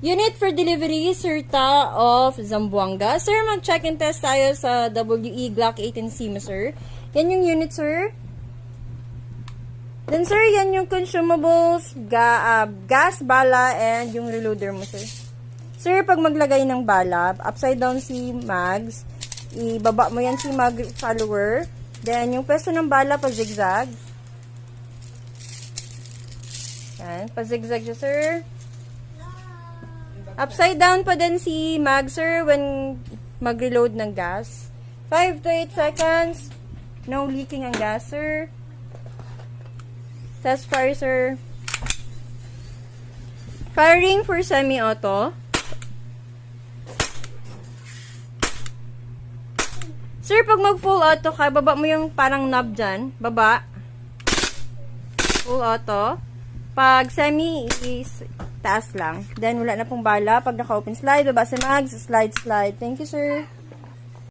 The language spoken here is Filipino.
Unit for delivery, Sir Ta of Zamboanga. Sir, mag-check and test tayo sa WE Glock 18C mo, sir. Yan yung unit, sir. Then, sir, yan yung consumables, gas, bala, and yung reloader mo, sir. Sir, pag maglagay ng bala, upside down si mags, ibaba mo yan si mag follower. Then, yung pwesto ng bala, pa-zigzag. Yan, pa-zigzag siya, sir. Upside down pa din si mag, sir, when mag-reload ng gas. 5 to 8 seconds. No leaking ang gas, sir. Test fire, sir. Firing for semi-auto. Sir, pag mag-full auto ka, baba mo yung parang knob dyan. Baba. Full auto. Pag semi is taas lang. Then, wala na pong bala. Pag naka-open slide, baba sa mags, slide. Thank you, sir.